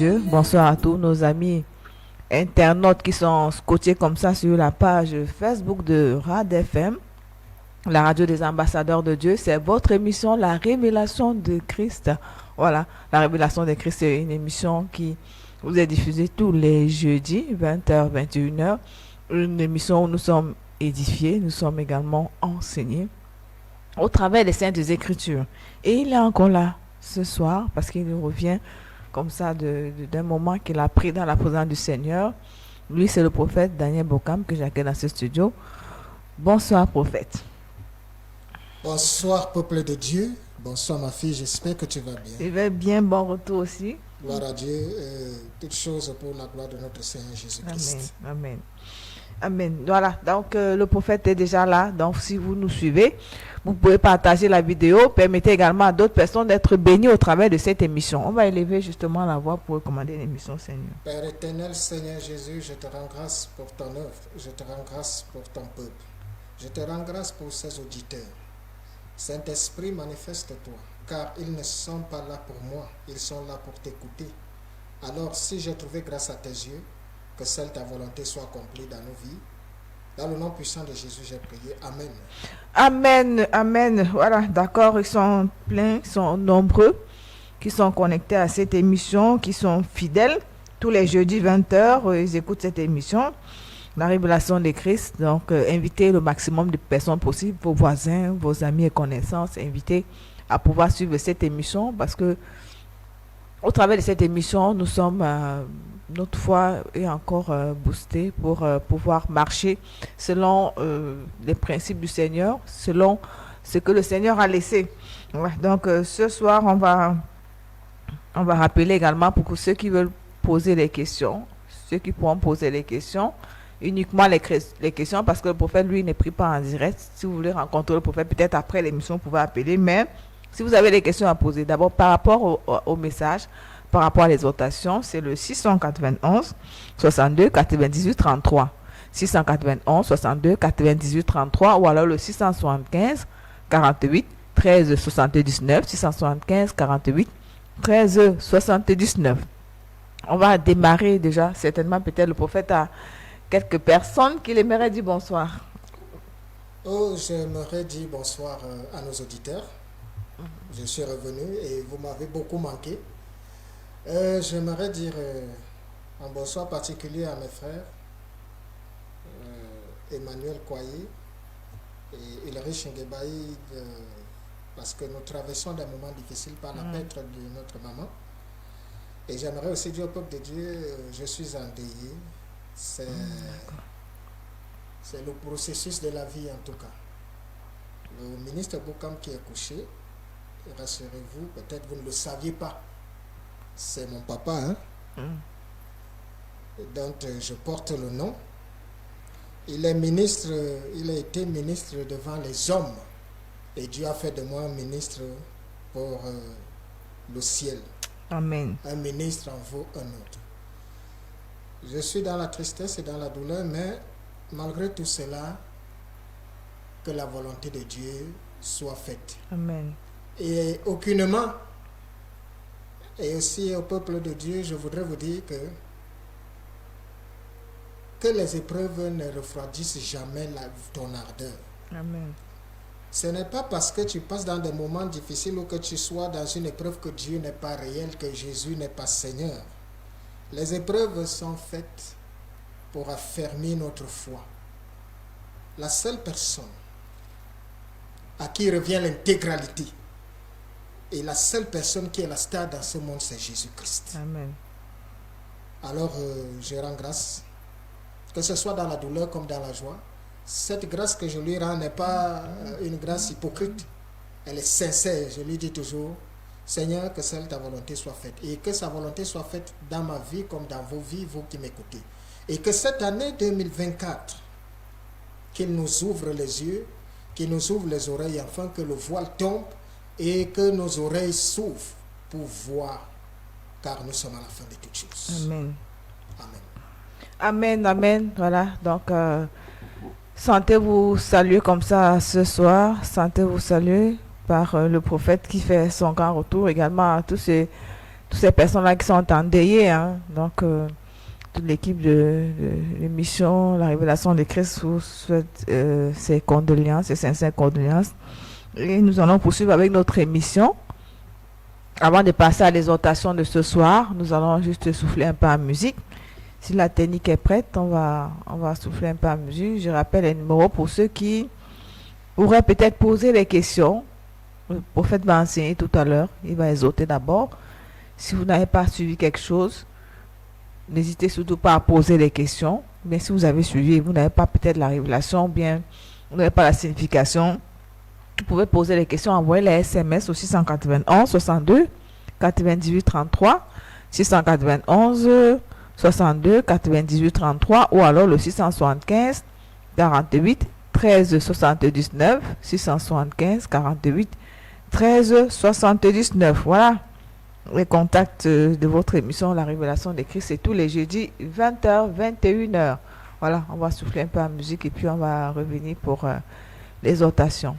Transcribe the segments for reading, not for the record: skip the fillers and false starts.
Dieu. Bonsoir à tous nos amis internautes qui sont scotchés comme ça sur la page Facebook de RAD FM, la radio des ambassadeurs de Dieu. C'est votre émission, la révélation de Christ. Voilà, la révélation de Christ, c'est une émission qui vous est diffusée tous les jeudis, 20h, 21h. Une émission où nous sommes édifiés, nous sommes également enseignés au travers des Saintes Écritures. Et il est encore là ce soir parce qu'il revient comme ça d'un moment qu'il a pris dans la présence du Seigneur. Lui, c'est le prophète Daniel Bokam que j'accueille dans ce studio. Bonsoir, prophète. Bonsoir, peuple de Dieu. Bonsoir, ma fille. J'espère que tu vas bien. Je vais bien, bon retour aussi. Gloire à Dieu. Toutes choses pour la gloire de notre Seigneur Jésus-Christ. Amen. Amen. Amen. Voilà, donc le prophète est déjà là. Donc, si vous nous suivez, vous pouvez partager la vidéo. Permettez également à d'autres personnes d'être bénies au travers de cette émission. On va élever justement la voix pour recommander l'émission, Seigneur. Père éternel, Seigneur Jésus, je te rends grâce pour ton œuvre. Je te rends grâce pour ton peuple. Je te rends grâce pour ces auditeurs. Saint-Esprit, manifeste-toi, car ils ne sont pas là pour moi, ils sont là pour t'écouter. Alors, si j'ai trouvé grâce à tes yeux, que seule ta volonté soit accomplie dans nos vies. Dans le nom puissant de Jésus, j'ai prié. Amen. Amen, amen. Voilà, d'accord, ils sont pleins, ils sont nombreux, qui sont connectés à cette émission, qui sont fidèles. Tous les jeudis 20h, ils écoutent cette émission, la révélation de Christ. Donc, invitez le maximum de personnes possibles, vos voisins, vos amis et connaissances, invitez à pouvoir suivre cette émission parce que au travers de cette émission, nous sommes, notre foi est encore boostée pour pouvoir marcher selon les principes du Seigneur, selon ce que le Seigneur a laissé. Ouais, donc, ce soir, on va rappeler également pour ceux qui veulent poser des questions, ceux qui pourront poser des questions, uniquement les questions, parce que le prophète, lui, n'est pris pas en direct. Si vous voulez rencontrer le prophète, peut-être après l'émission, vous pouvez appeler, mais si vous avez des questions à poser, d'abord par rapport au message, par rapport à l'exhortation, c'est le 691 62 98 33. 691 62 98 33 ou alors le 675 48 13 79. 675 48 13 79. On va démarrer déjà. Certainement, peut-être le prophète a quelques personnes qu'il aimerait dire bonsoir. Oh, j'aimerais dire bonsoir à nos auditeurs. Je suis revenu et vous m'avez beaucoup manqué. J'aimerais dire un bonsoir particulier à mes frères, Emmanuel Koye et Ulrich Ngebaï, parce que nous traversons des moments difficiles par la perte de notre maman. Et j'aimerais aussi dire au peuple de Dieu, je suis endeuillé. C'est le processus de la vie en tout cas. Le ministre Bokam qui est couché, rassurez-vous, peut-être vous ne le saviez pas. C'est mon papa, hein? Donc je porte le nom. Il est ministre, il a été ministre devant les hommes. Et Dieu a fait de moi un ministre pour le ciel. Amen. Un ministre en vaut un autre. Je suis dans la tristesse et dans la douleur, mais malgré tout cela, que la volonté de Dieu soit faite. Amen. Et aucunement, et aussi au peuple de Dieu, je voudrais vous dire que les épreuves ne refroidissent jamais ton ardeur. Amen. Ce n'est pas parce que tu passes dans des moments difficiles ou que tu sois dans une épreuve que Dieu n'est pas réel, que Jésus n'est pas Seigneur. Les épreuves sont faites pour affermir notre foi. La seule personne à qui revient l'intégralité et la seule personne qui est la star dans ce monde, c'est Jésus-Christ. Amen. Alors, je rends grâce, que ce soit dans la douleur comme dans la joie. Cette grâce que je lui rends n'est pas une grâce hypocrite. Elle est sincère. Je lui dis toujours, Seigneur, que seule ta volonté soit faite. Et que sa volonté soit faite dans ma vie comme dans vos vies, vous qui m'écoutez. Et que cette année 2024, qu'il nous ouvre les yeux, qu'il nous ouvre les oreilles, afin que le voile tombe et que nos oreilles s'ouvrent pour voir, car nous sommes à la fin de toutes choses. Amen. Amen. Amen, amen. Voilà, donc sentez-vous saluer comme ça ce soir. Sentez-vous saluer par le prophète qui fait son grand retour. Également à tous ceux toutes ces personnes-là qui sont endeuillées. Hein. Donc, toute l'équipe de l'émission La Révélation de Christ vous souhaite ses condoléances, ses sincères condoléances. Et nous allons poursuivre avec notre émission. Avant de passer à l'exhortation de ce soir, nous allons juste souffler un peu en musique. Si la technique est prête, on va souffler un peu en musique. Je rappelle les numéros pour ceux qui auraient peut-être posé des questions. Le prophète va enseigner tout à l'heure. Il va exhorter d'abord. Si vous n'avez pas suivi quelque chose, n'hésitez surtout pas à poser des questions. Mais si vous avez suivi et vous n'avez pas peut-être la révélation, bien vous n'avez pas la signification, vous pouvez poser des questions, envoyer les SMS au 691 62 98 33, 691 62 98 33 ou alors le 675 48 13 79, 675 48 13 79. Voilà les contacts de votre émission La Révélation des Christ. C'est tous les jeudis 20h, 21h. Voilà, on va souffler un peu en musique et puis on va revenir pour l'exhortation.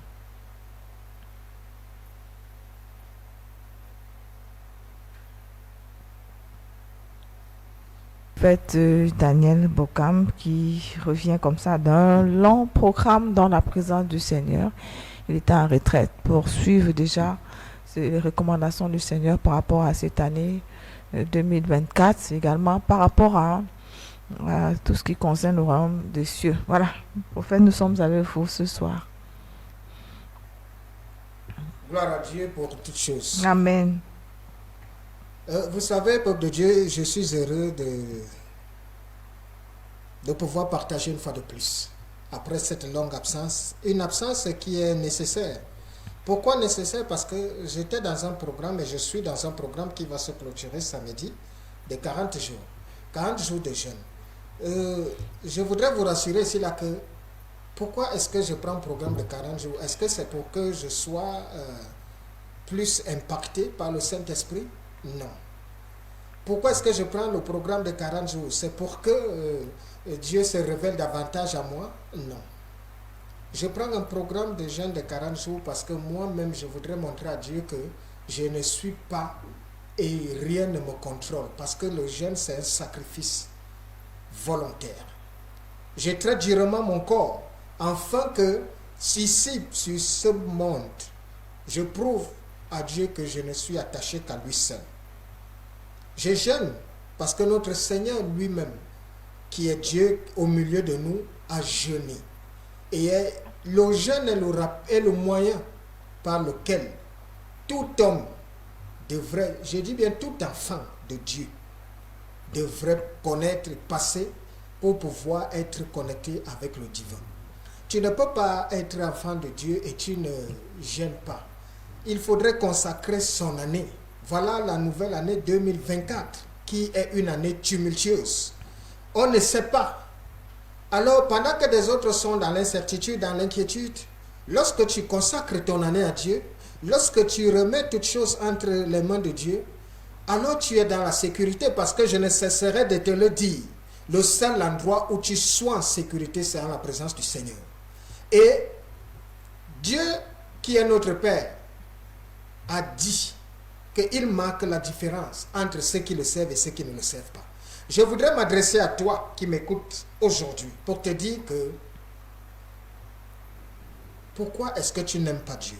Daniel Bokam qui revient comme ça d'un long programme dans la présence du Seigneur. Il était en retraite pour suivre déjà les recommandations du Seigneur par rapport à cette année 2024, également par rapport à tout ce qui concerne le royaume des cieux. Voilà, prophète, nous sommes avec vous ce soir. Gloire à Dieu pour toutes choses. Amen. Vous savez, peuple de Dieu, je suis heureux de pouvoir partager une fois de plus, après cette longue absence, une absence qui est nécessaire. Pourquoi nécessaire? Parce que j'étais dans un programme et je suis dans un programme qui va se clôturer samedi de 40 jours. 40 jours de jeûne. Je voudrais vous rassurer ici là que pourquoi est-ce que je prends un programme de 40 jours? Est-ce que c'est pour que je sois plus impacté par le Saint-Esprit? Non. Pourquoi est-ce que je prends le programme de 40 jours? C'est pour que Dieu se révèle davantage à moi? Non. Je prends un programme de jeûne de 40 jours parce que moi-même, je voudrais montrer à Dieu que je ne suis pas et rien ne me contrôle. Parce que le jeûne, c'est un sacrifice volontaire. Je traite durement mon corps afin que, si sur ce monde, je prouve à Dieu que je ne suis attaché qu'à lui seul. Je jeûne parce que notre Seigneur lui-même, qui est Dieu au milieu de nous, a jeûné. Et le jeûne est le moyen par lequel tout homme devrait, je dis bien tout enfant de Dieu, devrait connaître, passer pour pouvoir être connecté avec le divin. Tu ne peux pas être enfant de Dieu et tu ne jeûnes pas. Il faudrait consacrer son année. Voilà la nouvelle année 2024 qui est une année tumultueuse. On ne sait pas. Alors, pendant que des autres sont dans l'incertitude, dans l'inquiétude, lorsque tu consacres ton année à Dieu, lorsque tu remets toutes choses entre les mains de Dieu, alors tu es dans la sécurité parce que je ne cesserai de te le dire. Le seul endroit où tu sois en sécurité, c'est en la présence du Seigneur. Et Dieu, qui est notre Père, a dit qu'il marque la différence entre ceux qui le servent et ceux qui ne le servent pas. Je voudrais m'adresser à toi qui m'écoutes aujourd'hui pour te dire que pourquoi est-ce que tu n'aimes pas Dieu?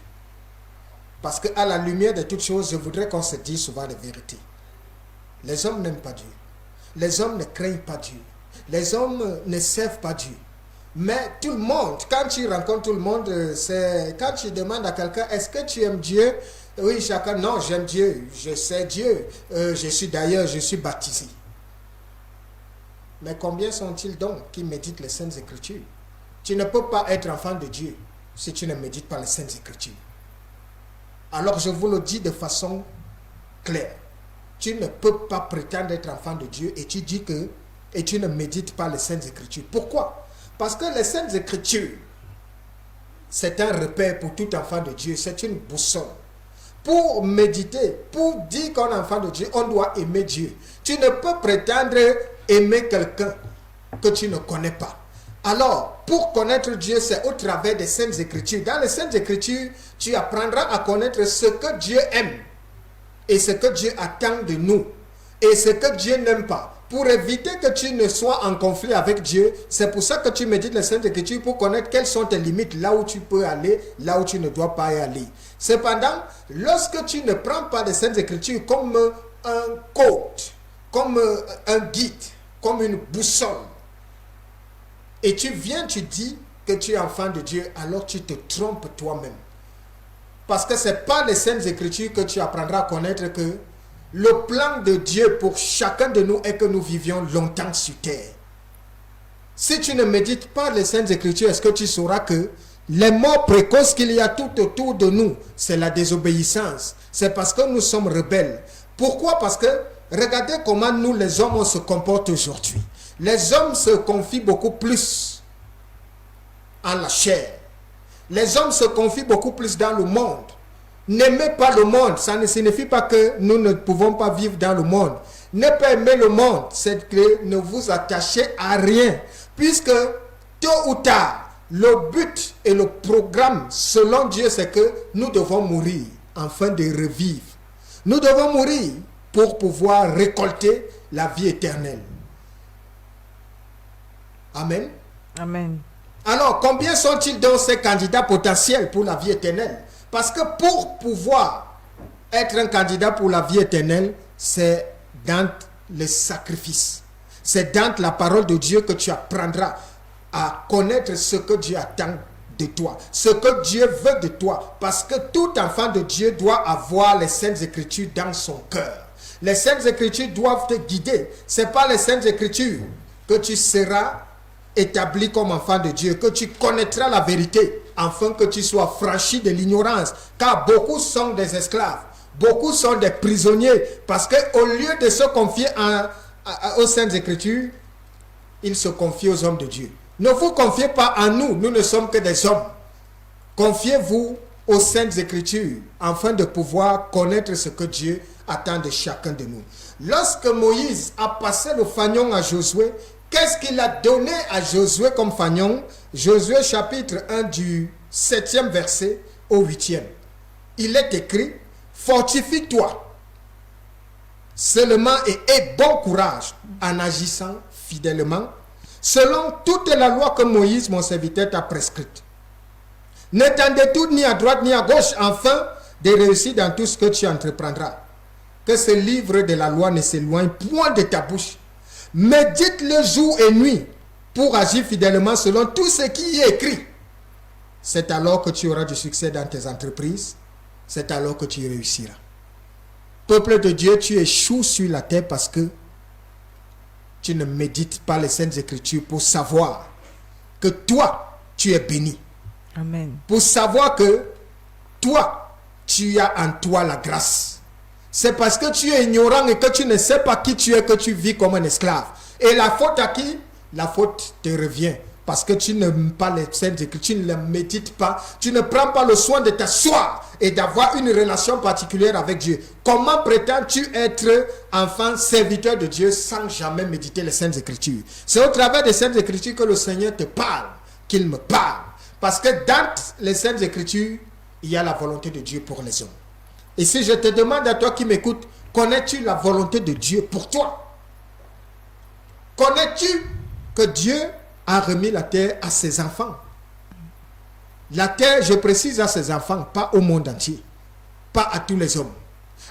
Parce qu'à la lumière de toutes choses, je voudrais qu'on se dise souvent la vérité. Les hommes n'aiment pas Dieu. Les hommes ne craignent pas Dieu. Les hommes ne servent pas Dieu. Mais tout le monde, quand tu rencontres tout le monde, c'est quand tu demandes à quelqu'un, est-ce que tu aimes Dieu? Oui, chacun, non, j'aime Dieu, je sais Dieu, je suis baptisé. Mais combien sont-ils donc qui méditent les Saintes Écritures? Tu ne peux pas être enfant de Dieu si tu ne médites pas les Saintes Écritures. Alors je vous le dis de façon claire. Tu ne peux pas prétendre être enfant de Dieu et tu dis que et tu ne médites pas les Saintes Écritures. Pourquoi? Parce que les Saintes Écritures, c'est un repère pour tout enfant de Dieu, c'est une boussole. Pour méditer, pour dire qu'on est enfant de Dieu, on doit aimer Dieu. Tu ne peux prétendre aimer quelqu'un que tu ne connais pas. Alors, pour connaître Dieu, c'est au travers des Saintes Écritures. Dans les Saintes Écritures, tu apprendras à connaître ce que Dieu aime et ce que Dieu attend de nous et ce que Dieu n'aime pas. Pour éviter que tu ne sois en conflit avec Dieu, c'est pour ça que tu médites les Saintes Écritures pour connaître quelles sont tes limites, là où tu peux aller, là où tu ne dois pas y aller. Cependant, lorsque tu ne prends pas les Saintes Écritures comme un code, comme un guide, comme une boussole, et tu viens, tu dis que tu es enfant de Dieu, alors tu te trompes toi-même. Parce que ce n'est pas les Saintes Écritures que tu apprendras à connaître que le plan de Dieu pour chacun de nous est que nous vivions longtemps sur terre. Si tu ne médites pas les Saintes Écritures, est-ce que tu sauras que les morts précoces qu'il y a tout autour de nous, c'est la désobéissance. C'est parce que nous sommes rebelles. Pourquoi? Parce que regardez comment nous les hommes on se comporte aujourd'hui. Les hommes se confient beaucoup plus en la chair. Les hommes se confient beaucoup plus dans le monde. N'aimez pas le monde, ça ne signifie pas que nous ne pouvons pas vivre dans le monde. Ne pas aimer le monde, c'est que ne vous attachez à rien. Puisque tôt ou tard, le but et le programme selon Dieu, c'est que nous devons mourir afin de revivre. Nous devons mourir pour pouvoir récolter la vie éternelle. Amen. Amen. Alors, combien sont-ils donc ces candidats potentiels pour la vie éternelle? Parce que pour pouvoir être un candidat pour la vie éternelle, c'est dans les sacrifices. C'est dans la parole de Dieu que tu apprendras à connaître ce que Dieu attend de toi, ce que Dieu veut de toi. Parce que tout enfant de Dieu doit avoir les Saintes Écritures dans son cœur. Les Saintes Écritures doivent te guider. Ce n'est pas les Saintes Écritures que tu seras établi comme enfant de Dieu, que tu connaîtras la vérité, afin que tu sois franchi de l'ignorance. Car beaucoup sont des esclaves, beaucoup sont des prisonniers, parce qu'au lieu de se confier aux Saintes Écritures, ils se confient aux hommes de Dieu. Ne vous confiez pas à nous, nous ne sommes que des hommes. Confiez-vous aux Saintes Écritures, afin de pouvoir connaître ce que Dieu attend de chacun de nous. Lorsque Moïse a passé le fanion à Josué, qu'est-ce qu'il a donné à Josué comme fanion? Josué chapitre 1 du 7e verset au 8e. Il est écrit, fortifie-toi seulement et aie bon courage en agissant fidèlement selon toute la loi que Moïse, mon serviteur, t'a prescrite. Ne t'en détourne ni à droite ni à gauche, afin de réussir dans tout ce que tu entreprendras. Que ce livre de la loi ne s'éloigne point de ta bouche. Médite-le jour et nuit pour agir fidèlement selon tout ce qui y est écrit. C'est alors que tu auras du succès dans tes entreprises. C'est alors que tu réussiras. Peuple de Dieu, tu échoues sur la terre parce que tu ne médites pas les Saintes Écritures pour savoir que toi, tu es béni. Amen. Pour savoir que toi, tu as en toi la grâce. C'est parce que tu es ignorant et que tu ne sais pas qui tu es que tu vis comme un esclave. Et la faute à qui? La faute te revient. Parce que tu n'aimes pas les Saintes Écritures, tu ne les médites pas, tu ne prends pas le soin de t'asseoir et d'avoir une relation particulière avec Dieu. Comment prétends-tu être enfant, serviteur de Dieu sans jamais méditer les Saintes Écritures? C'est au travers des Saintes Écritures que le Seigneur te parle, qu'il me parle. Parce que dans les Saintes Écritures, il y a la volonté de Dieu pour les hommes. Et si je te demande à toi qui m'écoutes, connais-tu la volonté de Dieu pour toi? Connais-tu que Dieu a remis la terre à ses enfants? La terre, je précise, à ses enfants, pas au monde entier, pas à tous les hommes.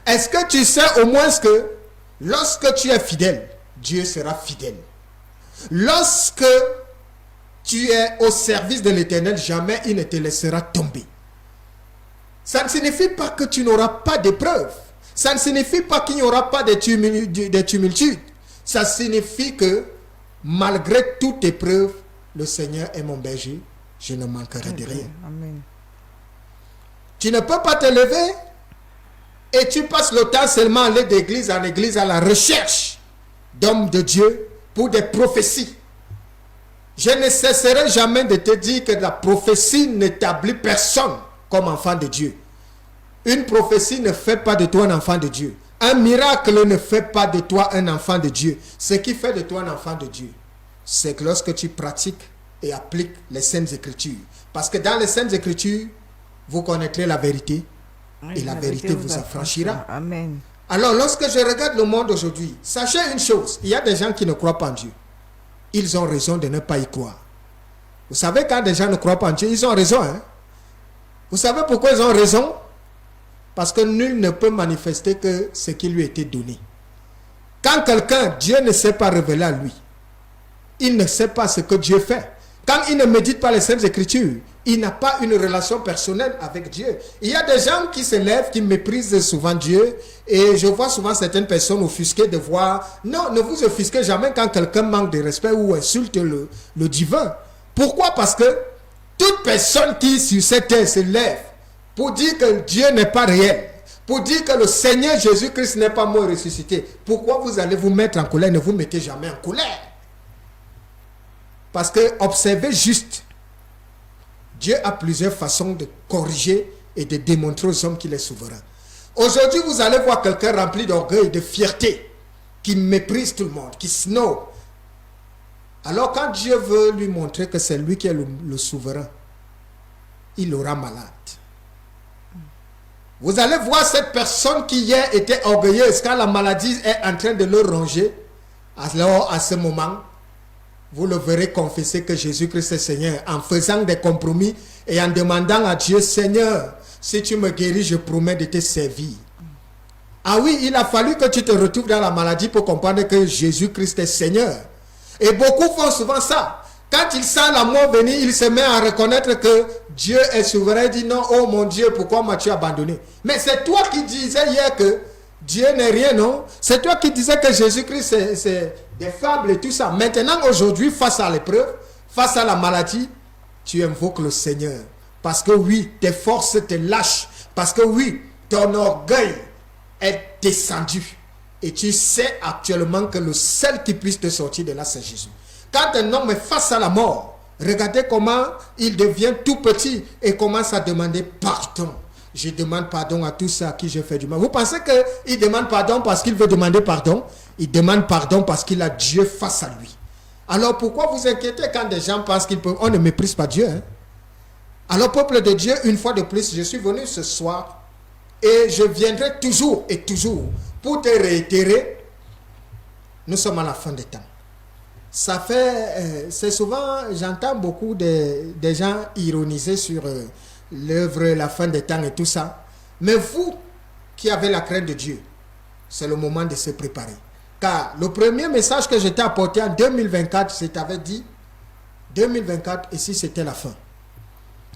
Est-ce que tu sais au moins que lorsque tu es fidèle, Dieu sera fidèle? Lorsque tu es au service de l'Éternel, jamais il ne te laissera tomber. Ça ne signifie pas que tu n'auras pas d'épreuves. Ça ne signifie pas qu'il n'y aura pas de tumultudes. Ça signifie que malgré toute épreuve, le Seigneur est mon berger, je ne manquerai de rien. Amen. Tu ne peux pas te lever et tu passes le temps seulement à aller d'église en église à la recherche d'hommes de Dieu pour des prophéties. Je ne cesserai jamais de te dire que la prophétie n'établit personne comme enfant de Dieu. Une prophétie ne fait pas de toi un enfant de Dieu. Un miracle ne fait pas de toi un enfant de Dieu. Ce qui fait de toi un enfant de Dieu, c'est que lorsque tu pratiques et appliques les Saintes Écritures. Parce que dans les Saintes Écritures, vous connaîtrez la vérité et la vérité vous affranchira. Amen. Alors, lorsque je regarde le monde aujourd'hui, sachez une chose, il y a des gens qui ne croient pas en Dieu. Ils ont raison de ne pas y croire. Vous savez, quand des gens ne croient pas en Dieu, ils ont raison. Hein? Vous savez pourquoi ils ont raison? Parce que nul ne peut manifester que ce qui lui a été donné. Quand quelqu'un, Dieu ne s'est pas révélé à lui, il ne sait pas ce que Dieu fait. Quand il ne médite pas les Saintes Écritures, il n'a pas une relation personnelle avec Dieu. Il y a des gens qui se lèvent, qui méprisent souvent Dieu, et je vois souvent certaines personnes offusquées de voir. Non, ne vous offusquez jamais quand quelqu'un manque de respect ou insulte le divin. Pourquoi? Parce que toute personne qui sur cette terre se lève pour dire que Dieu n'est pas réel, pour dire que le Seigneur Jésus-Christ n'est pas mort et ressuscité, pourquoi vous allez vous mettre en colère? Ne vous mettez jamais en colère. Parce que observez juste, Dieu a plusieurs façons de corriger et de démontrer aux hommes qu'il est souverain. Aujourd'hui, vous allez voir quelqu'un rempli d'orgueil, de fierté, qui méprise tout le monde, qui snob. Alors quand Dieu veut lui montrer que c'est lui qui est le souverain, il l'aura malade. Vous allez voir cette personne qui hier était orgueilleuse, quand la maladie est en train de le ronger, alors à ce moment, vous le verrez confesser que Jésus-Christ est Seigneur, en faisant des compromis et en demandant à Dieu, Seigneur, si tu me guéris, je promets de te servir. Ah oui, il a fallu que tu te retrouves dans la maladie pour comprendre que Jésus-Christ est Seigneur. Et beaucoup font souvent ça. Quand il sent la mort venir, il se met à reconnaître que Dieu est souverain. Il dit non, oh mon Dieu, pourquoi m'as-tu abandonné? Mais c'est toi qui disais hier que Dieu n'est rien, non? C'est toi qui disais que Jésus-Christ c'est des fables et tout ça. Maintenant, aujourd'hui, face à l'épreuve, face à la maladie, tu invoques le Seigneur. Parce que oui, tes forces te lâchent. Parce que oui, ton orgueil est descendu. Et tu sais actuellement que le seul qui puisse te sortir de là, c'est Jésus. Quand un homme est face à la mort, regardez comment il devient tout petit et commence à demander pardon. Je demande pardon à tous ceux à qui j'ai fait du mal. Vous pensez qu'il demande pardon parce qu'il veut demander pardon? Il demande pardon parce qu'il a Dieu face à lui. Alors pourquoi vous inquiétez quand des gens pensent qu'ils peuvent... On ne méprise pas Dieu. Hein? Alors peuple de Dieu, une fois de plus, je suis venu ce soir et je viendrai toujours et toujours pour te réitérer. Nous sommes à la fin des temps. Ça fait... c'est souvent, j'entends beaucoup des gens ironiser sur... l'œuvre, la fin des temps et tout ça. Mais vous qui avez la crainte de Dieu, c'est le moment de se préparer. Car le premier message que je t'ai apporté en 2024, je t'avais dit 2024, ici c'était la fin.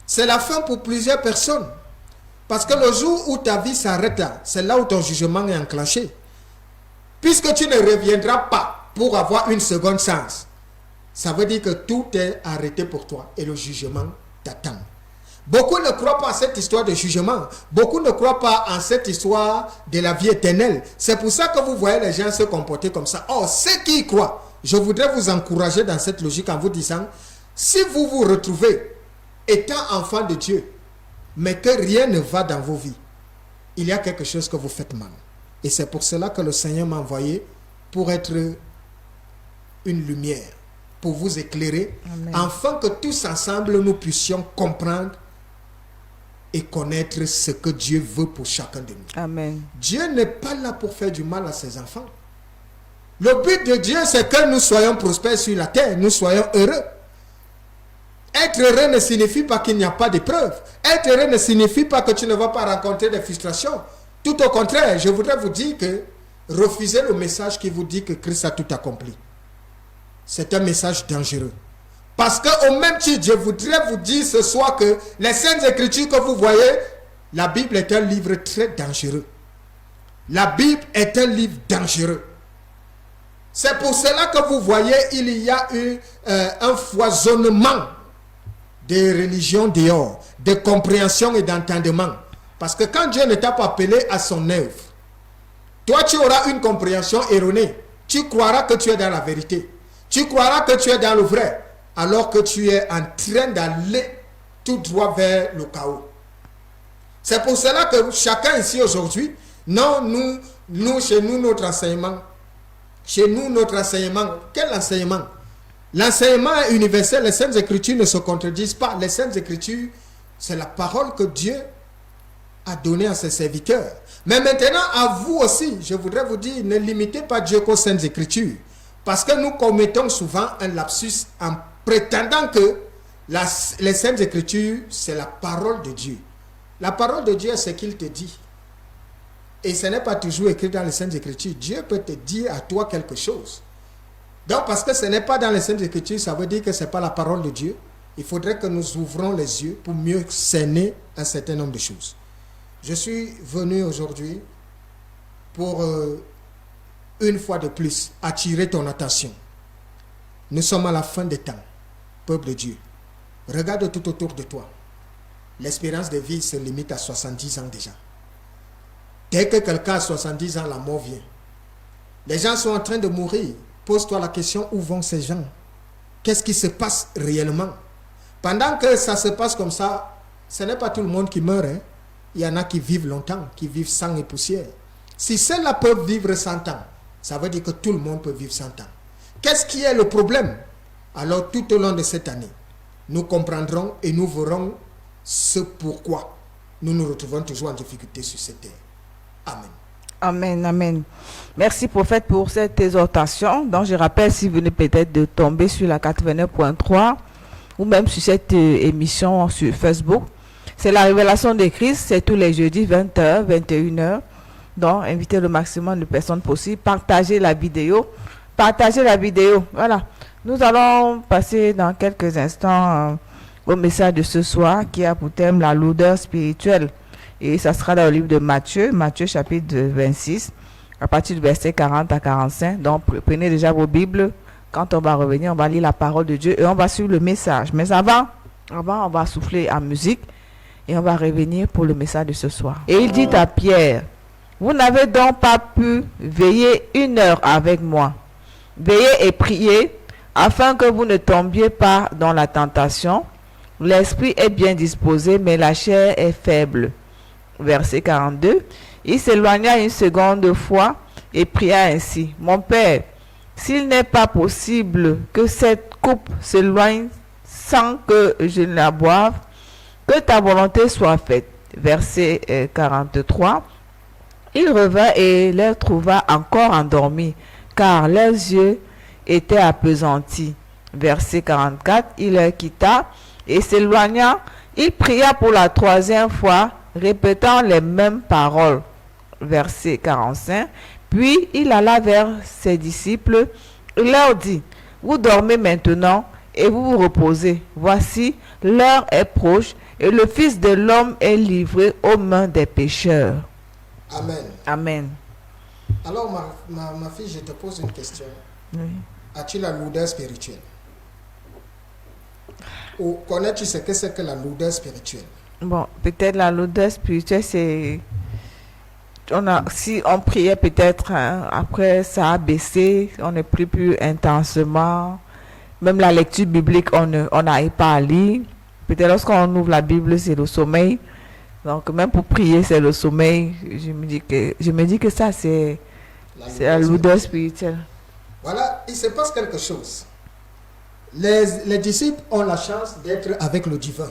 C'est la fin pour plusieurs personnes. Parce que le jour où ta vie s'arrête là, c'est là où ton jugement est enclenché. Puisque tu ne reviendras pas pour avoir une seconde chance, ça veut dire que tout est arrêté pour toi et le jugement t'attend. Beaucoup ne croient pas à cette histoire de jugement. Beaucoup ne croient pas en cette histoire de la vie éternelle. C'est pour ça que vous voyez les gens se comporter comme ça. Or, ceux qui y croient, je voudrais vous encourager dans cette logique en vous disant, si vous vous retrouvez étant enfant de Dieu, mais que rien ne va dans vos vies, il y a quelque chose que vous faites mal. Et c'est pour cela que le Seigneur m'a envoyé pour être une lumière, pour vous éclairer, Amen. Afin que tous ensemble nous puissions comprendre et connaître ce que Dieu veut pour chacun de nous. Amen. Dieu n'est pas là pour faire du mal à ses enfants. Le but de Dieu, c'est que nous soyons prospères sur la terre, nous soyons heureux. Être heureux ne signifie pas qu'il n'y a pas d'épreuves. Être heureux ne signifie pas que tu ne vas pas rencontrer des frustrations. Tout au contraire, je voudrais vous dire que refusez le message qui vous dit que Christ a tout accompli. C'est un message dangereux. Parce qu'au même titre, je voudrais vous dire ce soir que les Saintes Écritures que vous voyez, la Bible est un livre très dangereux. La Bible est un livre dangereux. C'est pour cela que vous voyez, il y a eu un foisonnement de religions dehors, de compréhension et d'entendement. Parce que quand Dieu ne t'a pas appelé à son œuvre, toi tu auras une compréhension erronée. Tu croiras que tu es dans la vérité. Tu croiras que tu es dans le vrai. Alors que tu es en train d'aller tout droit vers le chaos. C'est pour cela que chacun ici aujourd'hui, non, nous, chez nous, notre enseignement, quel enseignement? L'enseignement est universel, les Saintes Écritures ne se contredisent pas. Les Saintes Écritures, c'est la parole que Dieu a donné à ses serviteurs. Mais maintenant, à vous aussi, je voudrais vous dire, ne limitez pas Dieu qu'aux Saintes Écritures. Parce que nous commettons souvent un lapsus en prétendant que les Saintes Écritures, c'est la parole de Dieu. La parole de Dieu, c'est ce qu'il te dit. Et ce n'est pas toujours écrit dans les Saintes Écritures. Dieu peut te dire à toi quelque chose. Donc, parce que ce n'est pas dans les Saintes Écritures, ça veut dire que ce n'est pas la parole de Dieu. Il faudrait que nous ouvrons les yeux pour mieux cerner un certain nombre de choses. Je suis venu aujourd'hui pour... une fois de plus, attirer ton attention. Nous sommes à la fin des temps, peuple de Dieu. Regarde tout autour de toi. L'espérance de vie se limite à 70 ans déjà. Dès que quelqu'un a 70 ans, la mort vient. Les gens sont en train de mourir. Pose-toi la question, où vont ces gens? Qu'est-ce qui se passe réellement? Pendant que ça se passe comme ça, ce n'est pas tout le monde qui meurt. Hein? Il y en a qui vivent longtemps, qui vivent sang et poussière. Si ceux-là peuvent vivre 100 ans, ça veut dire que tout le monde peut vivre 100 ans. Qu'est-ce qui est le problème? Alors, tout au long de cette année, nous comprendrons et nous verrons ce pourquoi nous nous retrouvons toujours en difficulté sur cette terre. Amen. Amen, amen. Merci, prophète, pour cette exhortation. Donc, je rappelle, si vous venez peut-être de tomber sur la 89.3 ou même sur cette émission sur Facebook, c'est la révélation de Christ. C'est tous les jeudis, 20h, 21h. Donc, invitez le maximum de personnes possible. Partagez la vidéo. Partagez la vidéo. Voilà. Nous allons passer dans quelques instants au message de ce soir qui a pour thème la lourdeur spirituelle. Et ça sera dans le livre de Matthieu, Matthieu chapitre 26, à partir du verset 40 à 45. Donc, prenez déjà vos Bibles. Quand on va revenir, on va lire la parole de Dieu et on va suivre le message. Mais avant, on va souffler en musique et on va revenir pour le message de ce soir. Et il dit à Pierre: vous n'avez donc pas pu veiller 1 heure avec moi. Veillez et priez, afin que vous ne tombiez pas dans la tentation. L'esprit est bien disposé, mais la chair est faible. Verset 42. Il s'éloigna une seconde fois et pria ainsi: mon Père, s'il n'est pas possible que cette coupe s'éloigne sans que je ne la boive, que ta volonté soit faite. Verset 43. Il revint et les trouva encore endormis, car leurs yeux étaient appesantis. Verset 44, il les quitta et s'éloigna. Il pria pour la 3e fois, répétant les mêmes paroles. Verset 45, puis il alla vers ses disciples. Il leur dit: vous dormez maintenant et vous vous reposez. Voici, l'heure est proche et le Fils de l'homme est livré aux mains des pécheurs. Amen. Amen. Alors, ma fille, je te pose une question. Oui. As-tu la lourdeur spirituelle? Ou connais-tu ce que c'est que la lourdeur spirituelle? Bon, peut-être la lourdeur spirituelle, c'est... si on priait peut-être, hein, après ça a baissé, on ne prie plus intensement. Même la lecture biblique, on n'arrive pas à lire. Peut-être lorsqu'on ouvre la Bible, c'est le sommeil. Donc, même pour prier, c'est le sommeil. Je me dis que ça, c'est la lourdeur spirituelle. Voilà, il se passe quelque chose. Les disciples ont la chance d'être avec le divin.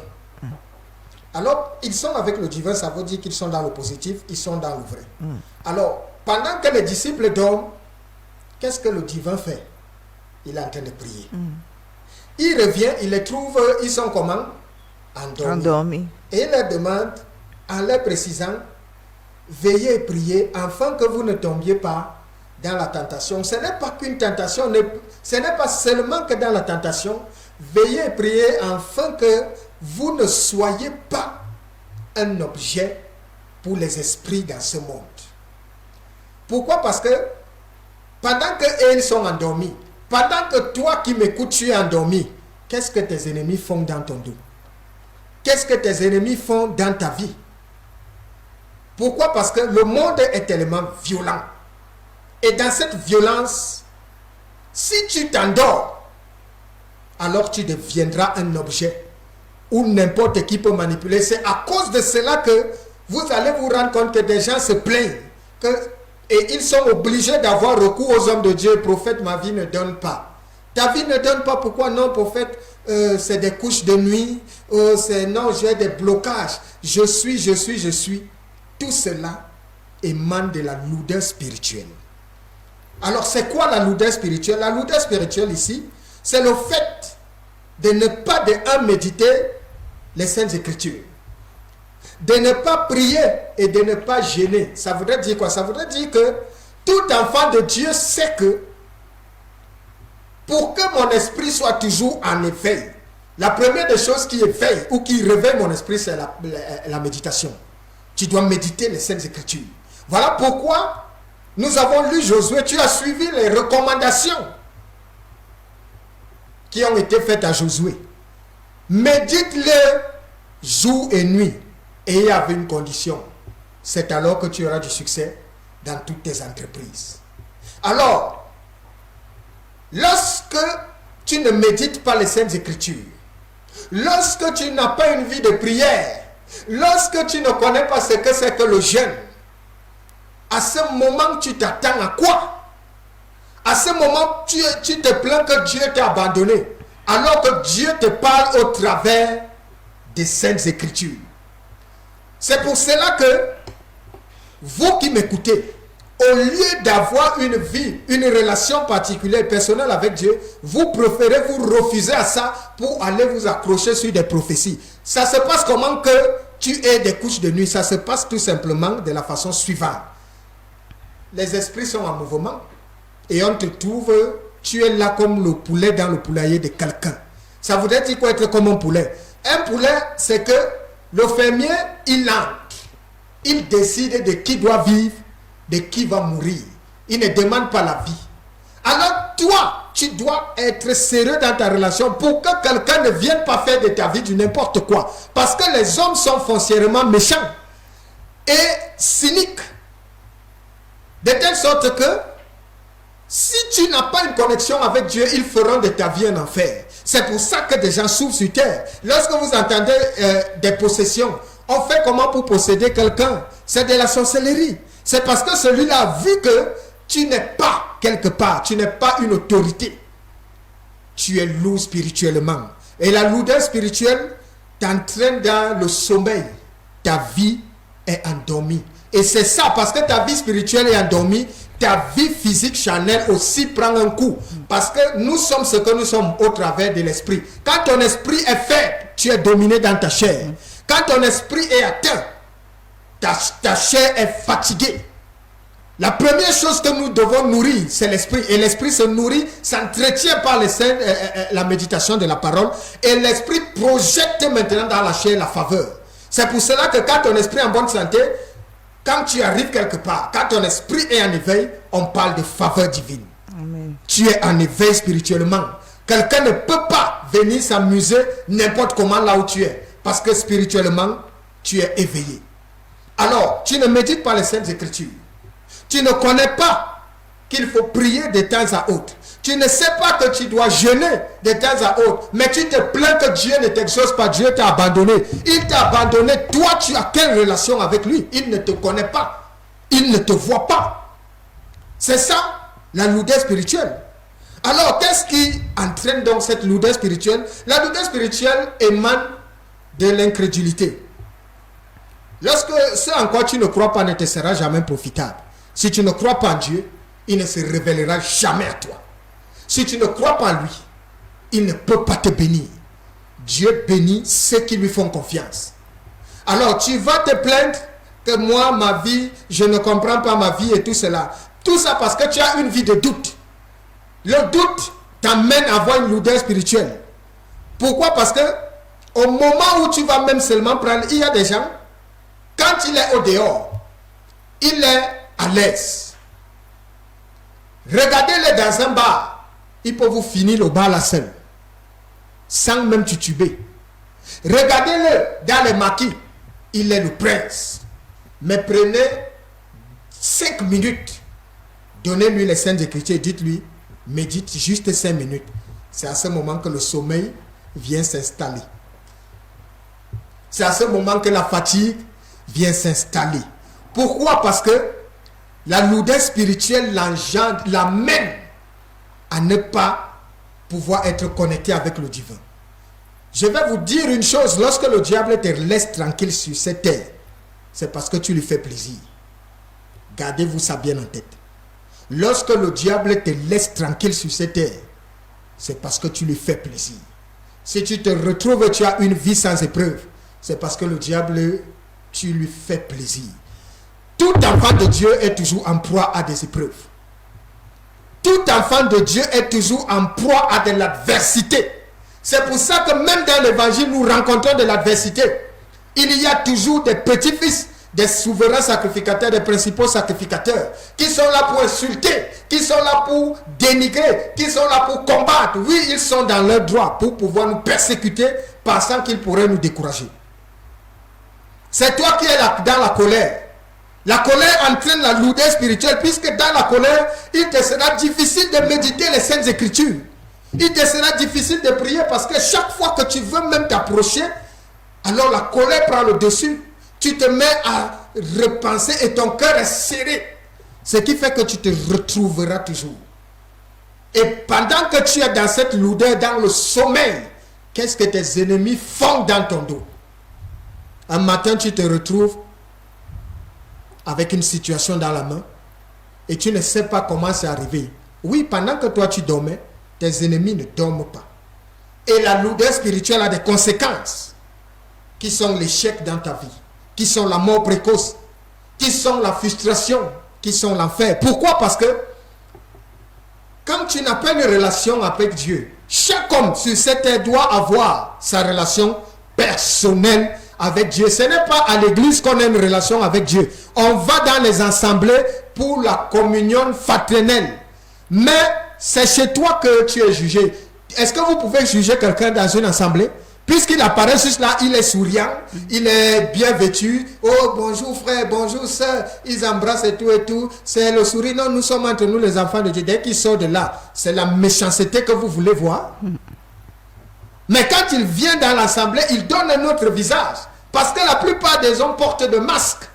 Alors, ils sont avec le divin, ça veut dire qu'ils sont dans le positif, ils sont dans le vrai. Alors, pendant que les disciples dorment, qu'est-ce que le divin fait? Il est en train de prier. Il revient, il les trouve, ils sont comment? Endormis. Et il leur demande, en leur précisant, veillez et priez afin que vous ne tombiez pas dans la tentation. Ce n'est pas qu'une tentation, ce n'est pas seulement que dans la tentation. Veillez et priez afin que vous ne soyez pas un objet pour les esprits dans ce monde. Pourquoi? Parce que pendant qu'eux sont endormis, pendant que toi qui m'écoutes, tu es endormi, qu'est-ce que tes ennemis font dans ton dos? Qu'est-ce que tes ennemis font dans ta vie? Pourquoi? Parce que le monde est tellement violent. Et dans cette violence, si tu t'endors, alors tu deviendras un objet où n'importe qui peut manipuler. C'est à cause de cela que vous allez vous rendre compte que des gens se plaignent. Et ils sont obligés d'avoir recours aux hommes de Dieu. Prophète, ma vie ne donne pas. Ta vie ne donne pas, pourquoi? Non, prophète, c'est des couches de nuit. Non, j'ai des blocages. Je suis. tout cela émane de la lourdeur spirituelle. Alors, c'est quoi la lourdeur spirituelle? La lourdeur spirituelle ici, c'est le fait de ne pas méditer les Saintes Écritures, de ne pas prier et de ne pas jeûner. Ça voudrait dire quoi? Ça voudrait dire que tout enfant de Dieu sait que pour que mon esprit soit toujours en éveil, la première des choses qui éveille ou qui réveille mon esprit, c'est la méditation. Tu dois méditer les Saintes Écritures. Voilà pourquoi nous avons lu Josué. Tu as suivi les recommandations qui ont été faites à Josué. Médite-le jour et nuit. Et avec une condition. C'est alors que tu auras du succès dans toutes tes entreprises. Alors, lorsque tu ne médites pas les Saintes Écritures, lorsque tu n'as pas une vie de prière, lorsque tu ne connais pas ce que c'est que le jeûne, à ce moment, tu t'attends à quoi? À ce moment, tu te plains que Dieu t'a abandonné, alors que Dieu te parle au travers des Saintes Écritures. C'est pour cela que vous qui m'écoutez, au lieu d'avoir une vie, une relation particulière, personnelle avec Dieu, vous préférez vous refuser à ça pour aller vous accrocher sur des prophéties. Ça se passe comment que tu aies des couches de nuit? Ça se passe tout simplement de la façon suivante. Les esprits sont en mouvement et on te trouve, tu es là comme le poulet dans le poulailler de quelqu'un. Ça voudrait dire quoi être comme un poulet? Un poulet, c'est que le fermier, il entre. Il décide de qui doit vivre, de qui va mourir. Il ne demande pas la vie. Alors toi, tu dois être sérieux dans ta relation pour que quelqu'un ne vienne pas faire de ta vie du n'importe quoi. Parce que les hommes sont foncièrement méchants et cyniques. De telle sorte que si tu n'as pas une connexion avec Dieu, ils feront de ta vie un enfer. C'est pour ça que des gens souffrent sur terre. Lorsque vous entendez des possessions, on fait comment pour posséder quelqu'un? C'est de la sorcellerie. C'est parce que celui-là a vu que tu n'es pas quelque part, tu n'es pas une autorité. Tu es lourd spirituellement. Et la lourdeur spirituelle t'entraîne dans le sommeil. Ta vie est endormie. Et c'est ça, parce que ta vie spirituelle est endormie, ta vie physique charnelle aussi prend un coup. Parce que nous sommes ce que nous sommes au travers de l'esprit. Quand ton esprit est faible, tu es dominé dans ta chair. Quand ton esprit est atteint, ta chair est fatiguée. La première chose que nous devons nourrir, c'est l'esprit. Et l'esprit se nourrit, s'entretient par la méditation de la parole. Et l'esprit projette maintenant dans la chair la faveur. C'est pour cela que quand ton esprit est en bonne santé, quand tu arrives quelque part, quand ton esprit est en éveil, on parle de faveur divine. Amen. Tu es en éveil spirituellement. Quelqu'un ne peut pas venir s'amuser n'importe comment là où tu es. Parce que spirituellement, tu es éveillé. Alors, tu ne médites pas les Saintes Écritures. Tu ne connais pas qu'il faut prier de temps à autre. Tu ne sais pas que tu dois jeûner de temps à autre. Mais tu te plains que Dieu ne t'exauce pas. Dieu t'a abandonné. Il t'a abandonné. Toi, tu as quelle relation avec lui? Il ne te connaît pas. Il ne te voit pas. C'est ça, la lourdeur spirituelle. Alors, qu'est-ce qui entraîne donc cette lourdeur spirituelle? La lourdeur spirituelle émane de l'incrédulité. Lorsque ce en quoi tu ne crois pas ne te sera jamais profitable. Si tu ne crois pas en Dieu, il ne se révélera jamais à toi. Si tu ne crois pas en lui, il ne peut pas te bénir. Dieu bénit ceux qui lui font confiance. Alors tu vas te plaindre que moi, ma vie, je ne comprends pas ma vie et tout cela. Tout ça parce que tu as une vie de doute. Le doute t'amène à avoir une lourdeur spirituelle. Pourquoi? Parce que au moment où tu vas même seulement prendre, il y a des gens, quand il est au dehors, il est à l'aise. Regardez-le dans un bar. Il peut vous finir le bar là seul. Sans même tituber. Regardez-le dans les maquis. Il est le prince. Mais prenez 5 minutes. Donnez-lui les Saintes Écritures. Dites-lui, médite juste 5 minutes. C'est à ce moment que le sommeil vient s'installer. C'est à ce moment que la fatigue vient s'installer. Pourquoi? Parce que la lourdeur spirituelle l'amène à ne pas pouvoir être connecté avec le divin. Je vais vous dire une chose, lorsque le diable te laisse tranquille sur cette terre, c'est parce que tu lui fais plaisir. Gardez-vous ça bien en tête. Lorsque le diable te laisse tranquille sur cette terre, c'est parce que tu lui fais plaisir. Si tu te retrouves et tu as une vie sans épreuve, c'est parce que le diable, tu lui fais plaisir. Tout enfant de Dieu est toujours en proie à des épreuves. Tout enfant de Dieu est toujours en proie à de l'adversité. C'est pour ça que même dans l'évangile, nous rencontrons de l'adversité. Il y a toujours des petits-fils, des souverains sacrificateurs, des principaux sacrificateurs, qui sont là pour insulter, qui sont là pour dénigrer, qui sont là pour combattre. Oui, ils sont dans leur droit pour pouvoir nous persécuter, pensant qu'ils pourraient nous décourager. C'est toi qui es dans la colère. La colère entraîne la lourdeur spirituelle, puisque dans la colère, il te sera difficile de méditer les Saintes Écritures. Il te sera difficile de prier parce que chaque fois que tu veux même t'approcher, alors la colère prend le dessus. Tu te mets à repenser et ton cœur est serré. Ce qui fait que tu te retrouveras toujours. Et pendant que tu es dans cette lourdeur, dans le sommeil, qu'est-ce que tes ennemis font dans ton dos? Un matin, tu te retrouves avec une situation dans la main et tu ne sais pas comment c'est arrivé. Oui, pendant que toi tu dormais, tes ennemis ne dorment pas. Et la lourdeur spirituelle a des conséquences qui sont l'échec dans ta vie, qui sont la mort précoce, qui sont la frustration, qui sont l'enfer. Pourquoi? Parce que quand tu n'as pas une relation avec Dieu, chaque homme sur cette terre doit avoir sa relation personnelle avec Dieu. Ce n'est pas à l'église qu'on a une relation avec Dieu. On va dans les assemblées pour la communion fraternelle. Mais c'est chez toi que tu es jugé. Est-ce que vous pouvez juger quelqu'un dans une assemblée? Puisqu'il apparaît juste là, il est souriant, il est bien vêtu. Oh, bonjour frère, bonjour soeur. Ils embrassent et tout. C'est le sourire. Non, nous sommes entre nous les enfants de Dieu. Dès qu'il sort de là, c'est la méchanceté que vous voulez voir. Mais quand il vient dans l'assemblée, il donne un autre visage. Parce que la plupart des hommes portent de masques.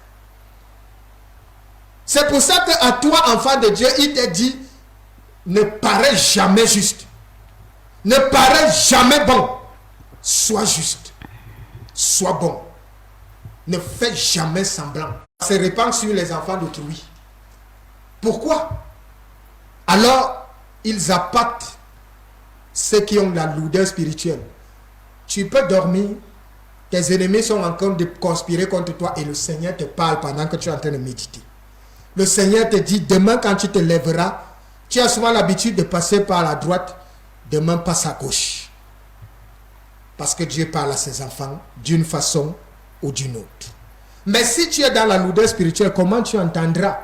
C'est pour ça qu'à toi, enfant de Dieu, il te dit, ne paraît jamais juste. Ne paraît jamais bon. Sois juste. Sois bon. Ne fais jamais semblant. Ça se répand sur les enfants d'autrui. Pourquoi? Alors, ils appâtent ceux qui ont la lourdeur spirituelle. Tu peux dormir, tes ennemis sont en train de conspirer contre toi et le Seigneur te parle pendant que tu es en train de méditer. Le Seigneur te dit, demain quand tu te lèveras, tu as souvent l'habitude de passer par la droite, demain passe à gauche. Parce que Dieu parle à ses enfants d'une façon ou d'une autre. Mais si tu es dans la lourdeur spirituelle, comment tu entendras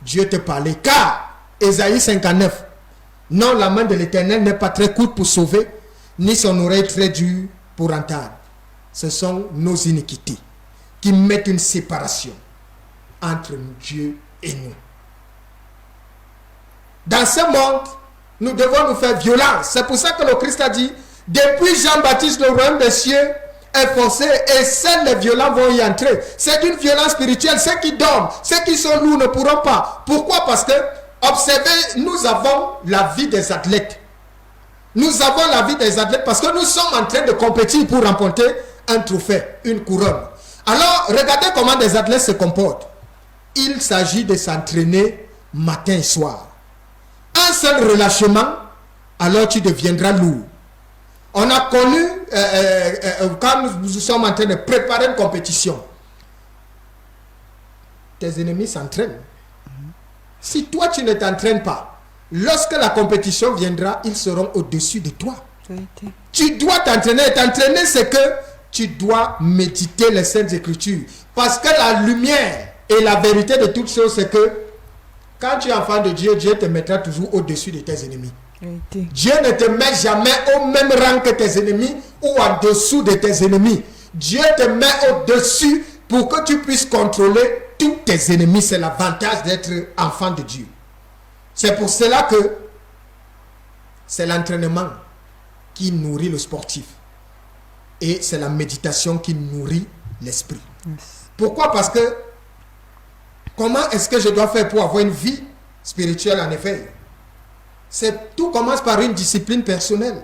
Dieu te parler? Car, Ésaïe 59, non, la main de l'Éternel n'est pas très courte pour sauver, ni son oreille très dure pour entendre. Ce sont nos iniquités qui mettent une séparation entre Dieu et nous. Dans ce monde, nous devons nous faire violence. C'est pour ça que le Christ a dit, depuis Jean-Baptiste, le royaume des cieux est forcé et seuls les violents vont y entrer. C'est une violence spirituelle. Ceux qui dorment, ceux qui sont lourds ne pourront pas. Pourquoi? Parce que, observez, nous avons la vie des athlètes. Nous avons la vie des athlètes parce que nous sommes en train de compétir pour remporter un trophée, une couronne. Alors, regardez comment des athlètes se comportent. Il s'agit de s'entraîner matin et soir. Un seul relâchement, alors tu deviendras lourd. On a connu, quand nous sommes en train de préparer une compétition, tes ennemis s'entraînent. Si toi tu ne t'entraînes pas, lorsque la compétition viendra, ils seront au-dessus de toi. Tu dois t'entraîner. T'entraîner, c'est que tu dois méditer les Saintes Écritures. Parce que la lumière et la vérité de toutes choses, c'est que quand tu es enfant de Dieu, Dieu te mettra toujours au-dessus de tes ennemis. Dieu ne te met jamais au même rang que tes ennemis ou en dessous de tes ennemis. Dieu te met au-dessus pour que tu puisses contrôler tous tes ennemis. C'est l'avantage d'être enfant de Dieu. C'est pour cela que c'est l'entraînement qui nourrit le sportif. Et c'est la méditation qui nourrit l'esprit. Pourquoi? Parce que comment est-ce que je dois faire pour avoir une vie spirituelle en effet? Tout commence par une discipline personnelle.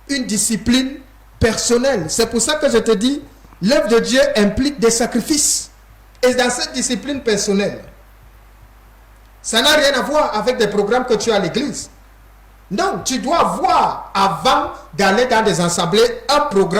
Une discipline personnelle. C'est pour ça que je te dis, l'œuvre de Dieu implique des sacrifices. Et dans cette discipline personnelle, ça n'a rien à voir avec des programmes que tu as à l'église. Non, tu dois voir avant d'aller dans des assemblées un programme